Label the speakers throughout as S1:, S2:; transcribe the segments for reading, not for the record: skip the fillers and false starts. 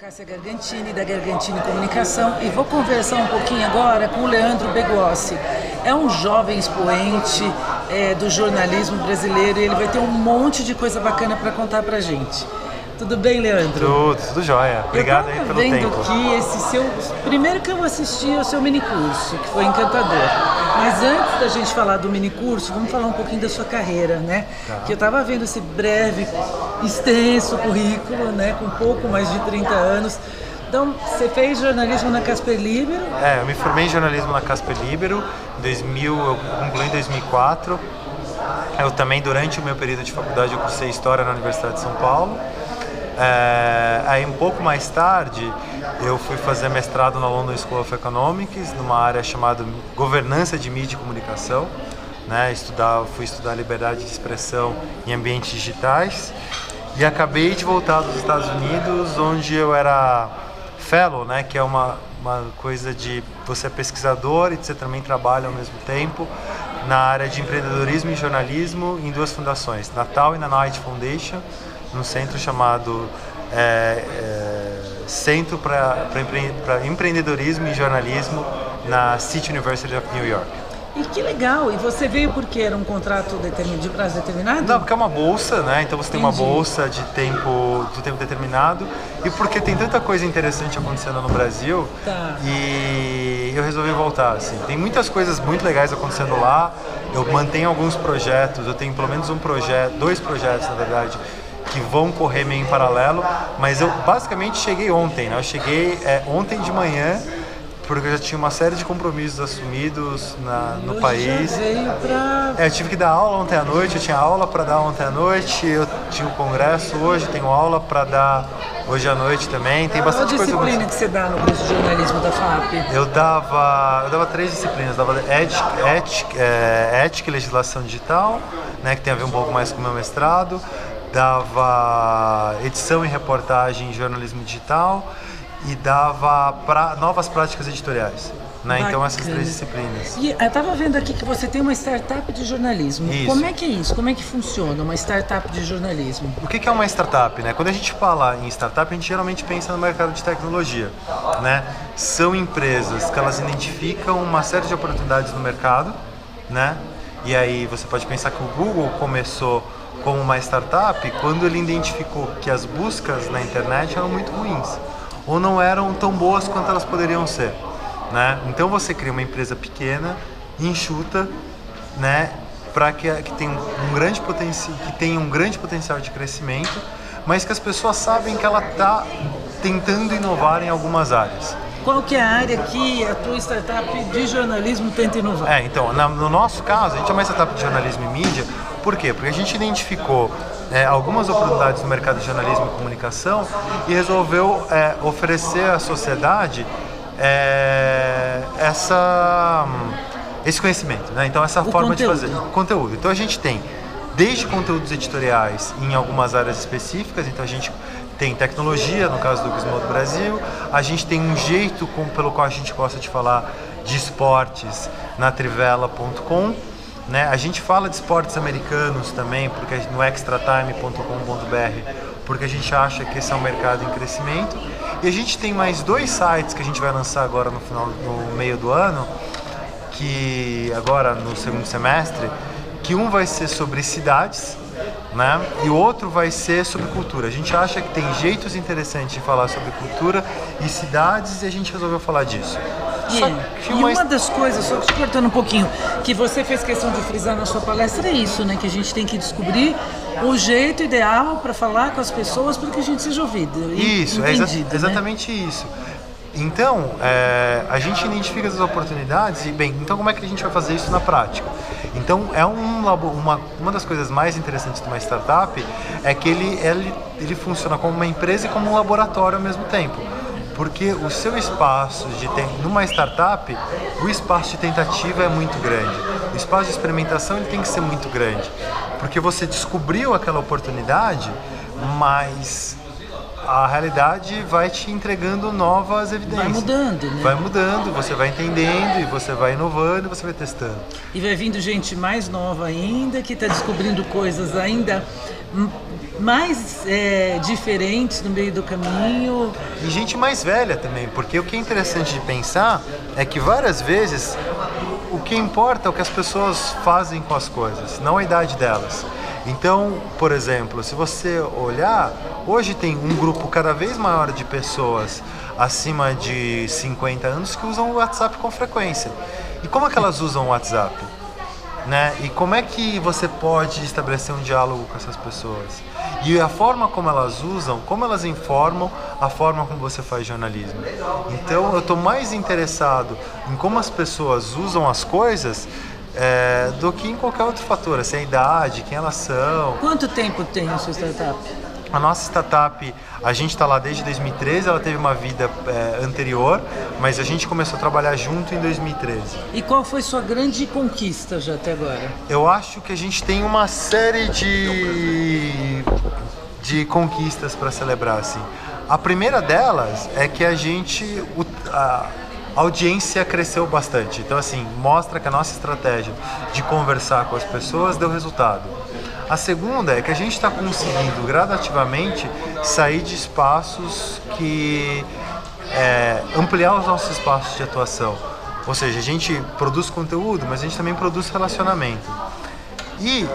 S1: Cássia Gargantini, da Gargantini Comunicação, e vou conversar um pouquinho agora com o Leandro Begossi. É um jovem expoente do jornalismo brasileiro e ele vai ter um monte de coisa bacana para contar pra gente. Tudo bem, Leandro?
S2: Tudo jóia. Obrigado aí pelo tempo.
S1: Eu tava vendo aqui esse seu... Primeiro que eu assisti ao seu minicurso, que foi encantador. Mas antes da gente falar do minicurso, vamos falar um pouquinho da sua carreira, né?
S2: Tá.
S1: Que eu tava vendo esse breve, extenso currículo, né? Com pouco mais de 30 anos. Então, você fez jornalismo na Casper Libero?
S2: Eu me formei em jornalismo na Casper Libero, eu concluí em 2004. Eu também, durante o meu período de faculdade, eu cursei História na Universidade de São Paulo. Aí um pouco mais tarde eu fui fazer mestrado na London School of Economics, numa área chamada Governança de Mídia e Comunicação, né? Fui estudar liberdade de expressão em ambientes digitais e acabei de voltar dos Estados Unidos, onde eu era fellow, né? Que é uma coisa de você é pesquisador e você também trabalha ao mesmo tempo na área de empreendedorismo e jornalismo em duas fundações, Natal e na Knight Foundation, num centro chamado Centro para Empreendedorismo e Jornalismo na City University of New York.
S1: E que legal! E você veio porque era um contrato de prazo determinado?
S2: Não, porque é uma bolsa, né? Então você tem uma bolsa de tempo determinado e porque tem tanta coisa interessante acontecendo no Brasil.
S1: Tá.
S2: E eu resolvi voltar, assim. Tem muitas coisas muito legais acontecendo lá. Eu mantenho alguns projetos, eu tenho pelo menos dois projetos, na verdade, que vão correr meio em paralelo, mas eu basicamente cheguei ontem, né? Eu cheguei ontem de manhã, porque eu já tinha uma série de compromissos assumidos no país.
S1: Já veio pra...
S2: Eu tive que dar aula ontem à noite, eu tinha aula para dar ontem à noite, eu tinha um congresso hoje, tenho aula para dar hoje à noite também, tem bastante coisa.
S1: Qual disciplina que você dá no curso de jornalismo da FAP?
S2: Eu dava 3 disciplinas, dava ética e legislação digital, né, que tem a ver um pouco mais com o meu mestrado, dava edição e reportagem em jornalismo digital e dava novas práticas editoriais, né? Então essas 3 disciplinas.
S1: E eu estava vendo aqui que você tem uma startup de jornalismo.
S2: Isso.
S1: Como é que é isso? Como é que funciona uma startup de jornalismo?
S2: O que é uma startup, né? Quando a gente fala em startup, a gente geralmente pensa no mercado de tecnologia, né? São empresas que elas identificam uma série de oportunidades no mercado, né? E aí você pode pensar que o Google começou como uma startup quando ele identificou que as buscas na internet eram muito ruins ou não eram tão boas quanto elas poderiam ser, né? Então você cria uma empresa pequena, enxuta, né, para que tenha um grande potencial de crescimento, mas que as pessoas sabem que ela está tentando inovar em algumas áreas.
S1: Qual que é a área que a tua startup de jornalismo tenta inovar?
S2: Então, no nosso caso, a gente é uma startup de jornalismo e mídia. Por quê? Porque a gente identificou algumas oportunidades no mercado de jornalismo e comunicação e resolveu oferecer à sociedade esse conhecimento, né? Então, essa forma de fazer conteúdo. Então, a gente tem desde conteúdos editoriais em algumas áreas específicas, então a gente tem tecnologia, no caso do Gizmodo Brasil, a gente tem um jeito pelo qual a gente gosta de falar de esportes na Trivela.com, né? A gente fala de esportes americanos também, porque no extratime.com.br, porque a gente acha que esse é um mercado em crescimento. E a gente tem mais 2 sites que a gente vai lançar agora no meio do ano, que agora no segundo semestre, que um vai ser sobre cidades, né? E o outro vai ser sobre cultura. A gente acha que tem jeitos interessantes de falar sobre cultura e cidades e a gente resolveu falar disso.
S1: E uma das coisas, só te cortando um pouquinho, que você fez questão de frisar na sua palestra é isso, né? Que a gente tem que descobrir o jeito ideal para falar com as pessoas para que a gente seja ouvido.
S2: Isso, exatamente isso. Então, a gente identifica as oportunidades e, então como é que a gente vai fazer isso na prática? Então, uma das coisas mais interessantes de uma startup é que ele funciona como uma empresa e como um laboratório ao mesmo tempo. Porque o seu espaço numa startup, o espaço de tentativa é muito grande. O espaço de experimentação ele tem que ser muito grande. Porque você descobriu aquela oportunidade, mas a realidade vai te entregando novas evidências.
S1: Vai mudando, né?
S2: Vai mudando, você vai entendendo e você vai inovando e você vai testando.
S1: E vai vindo gente mais nova ainda, que está descobrindo coisas ainda mais diferentes no meio do caminho.
S2: E gente mais velha também, porque o que é interessante de pensar é que várias vezes o que importa é o que as pessoas fazem com as coisas, não a idade delas. Então, por exemplo, se você olhar, hoje tem um grupo cada vez maior de pessoas acima de 50 anos que usam o WhatsApp com frequência. E como é que elas usam o WhatsApp? Né? E como é que você pode estabelecer um diálogo com essas pessoas? E a forma como elas usam, como elas informam, a forma como você faz jornalismo. Então eu estou mais interessado em como as pessoas usam as coisas do que em qualquer outro fator, assim, a idade, quem elas são.
S1: Quanto tempo tem a sua startup?
S2: A nossa startup, a gente está lá desde 2013, ela teve uma vida anterior, mas a gente começou a trabalhar junto em 2013.
S1: E qual foi sua grande conquista já até agora?
S2: Eu acho que a gente tem uma série de conquistas para celebrar, assim. A primeira delas é que a audiência cresceu bastante. Então, assim, mostra que a nossa estratégia de conversar com as pessoas deu resultado. A segunda é que a gente está conseguindo gradativamente sair de espaços que ampliar os nossos espaços de atuação. Ou seja, a gente produz conteúdo, mas a gente também produz relacionamento. E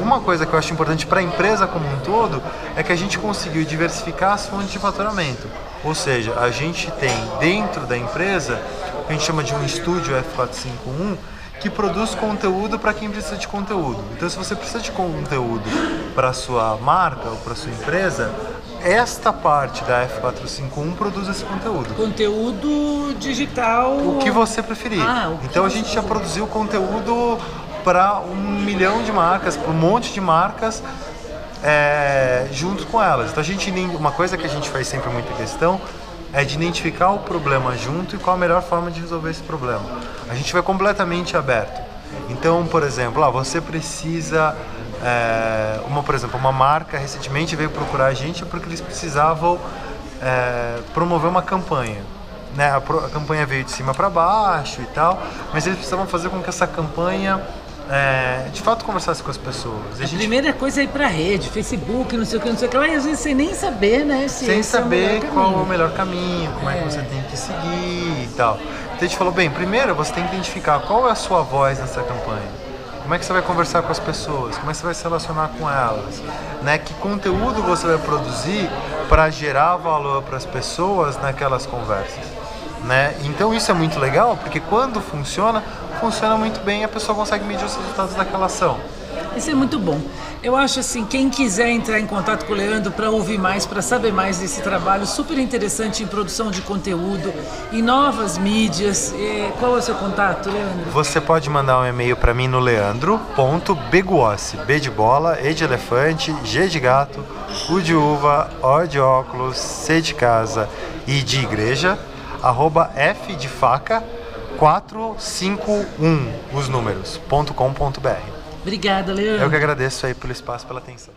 S2: uma coisa que eu acho importante para a empresa como um todo é que a gente conseguiu diversificar as fontes de faturamento. Ou seja, a gente tem dentro da empresa o que a gente chama de um estúdio F451 que produz conteúdo para quem precisa de conteúdo. Então, se você precisa de conteúdo para a sua marca ou para a sua empresa, esta parte da F451 produz esse conteúdo.
S1: Conteúdo digital.
S2: O que você preferir. Então, a gente já produziu conteúdo para 1 milhão de marcas, para um monte de marcas, junto com elas. Então, uma coisa que a gente faz sempre muita questão é de identificar o problema junto e qual a melhor forma de resolver esse problema. A gente vai completamente aberto. Então, por exemplo, você precisa... por exemplo, uma marca recentemente veio procurar a gente porque eles precisavam promover uma campanha. Né? A campanha veio de cima para baixo e tal, mas eles precisavam fazer com que essa campanha de fato conversasse com as pessoas.
S1: A primeira coisa é ir pra rede, Facebook, não sei o que, e às vezes sem nem saber, né?
S2: Sem saber qual é o melhor caminho, como é que você tem que seguir e tal. Então a gente falou, primeiro você tem que identificar qual é a sua voz nessa campanha. Como é que você vai conversar com as pessoas? Como é que você vai se relacionar com elas? Né? Que conteúdo você vai produzir para gerar valor para as pessoas naquelas conversas? Né? Então isso é muito legal, porque quando funciona muito bem e a pessoa consegue medir os resultados daquela ação.
S1: Isso é muito bom. Eu acho assim, quem quiser entrar em contato com o Leandro para ouvir mais, para saber mais desse trabalho super interessante em produção de conteúdo, em novas mídias, qual é o seu contato, Leandro?
S2: Você pode mandar um e-mail para mim no leandro.beguossi, B de bola, E de elefante, G de gato, U de uva, O de óculos, C de casa, I de igreja, @F de faca, 451, os números, .com.br.
S1: Obrigada, Leandro.
S2: Eu que agradeço aí pelo espaço, pela atenção.